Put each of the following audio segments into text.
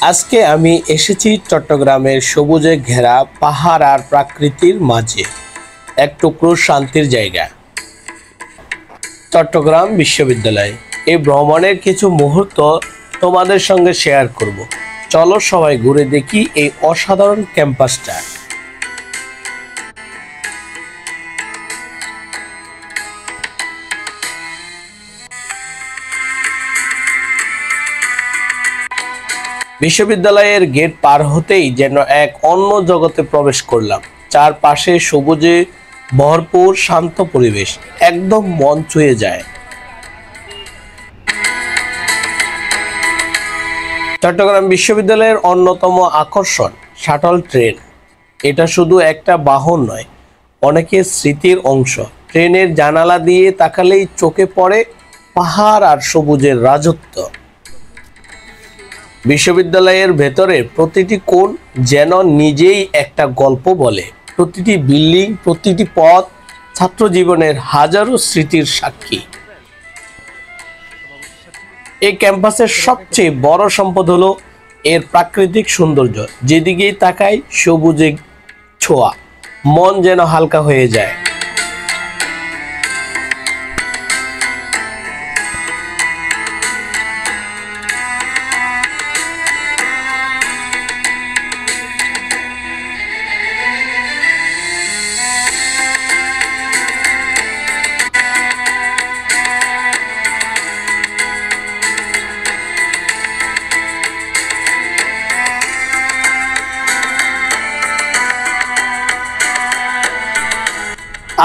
আজকে আমি এসেছি চট্টগ্রামের সবুজে ঘেরা পাহাড় আর প্রকৃতির মাঝে এক টুকরো শান্তির জায়গা, চট্টগ্রাম বিশ্ববিদ্যালয়। এই ভ্রমণের কিছু মুহূর্ত তোমাদের সঙ্গে শেয়ার করব। চলো সবাই ঘুরে দেখি এই অসাধারণ ক্যাম্পাসটা। বিশ্ববিদ্যালয়ের গেট পার হতেই যেন এক অন্য জগতে প্রবেশ করলাম। চারপাশে সবুজে ভরপুর শান্ত পরিবেশ, একদম মন ছুঁয়ে যায়। চট্টগ্রাম বিশ্ববিদ্যালয়ের অন্যতম আকর্ষণ শাটল ট্রেন। এটা শুধু একটা বাহন নয়, অনেকের স্মৃতির অংশ। ট্রেনের জানালা দিয়ে তাকালেই চোখে পড়ে পাহাড় আর সবুজের রাজত্ব। বিশ্ববিদ্যালয়ের ভেতরে প্রতিটি কোণ যেন নিজেই একটা গল্প বলে। প্রতিটি বিল্ডিং, প্রতিটি পথ ছাত্র জীবনের হাজারো স্মৃতির সাক্ষী। এই ক্যাম্পাসের সবচেয়ে বড় সম্পদ হলো এর প্রাকৃতিক সৌন্দর্য। যেদিকেই তাকাই সবুজে ছোঁয়া, মন যেন হালকা হয়ে যায়।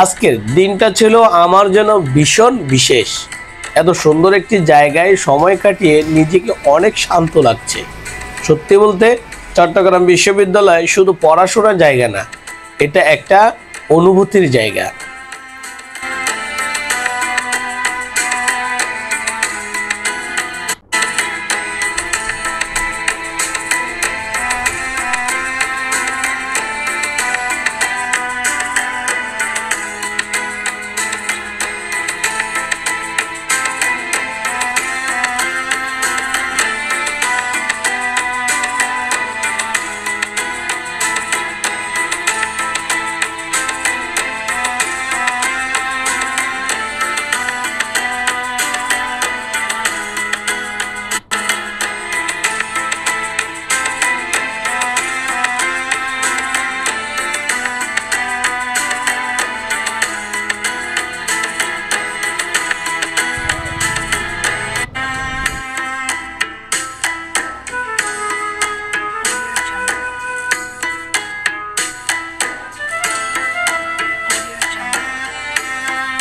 আজকের দিনটা ছিল আমার জন্য ভীষণ বিশেষ। এত সুন্দর একটি জায়গায় সময় কাটিয়ে নিজেকে অনেক শান্ত লাগছে। সত্যি বলতে চট্টগ্রাম বিশ্ববিদ্যালয় শুধু পড়াশোনার জায়গা না, এটা একটা অনুভূতির জায়গা।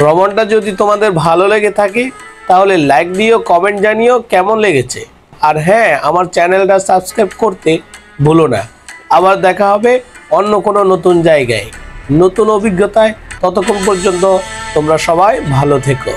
ভ্রমণটা যদি তোমাদের ভালো লেগে থাকে তাহলে লাইক দিও, কমেন্ট জানিও কেমন লেগেছে। আর হ্যাঁ, আমার চ্যানেলটা সাবস্ক্রাইব করতে ভুলো না। আবার দেখা হবে অন্য কোনো নতুন জায়গায়, নতুন অভিজ্ঞতায়। ততক্ষণ পর্যন্ত তোমরা সবাই ভালো থেকো।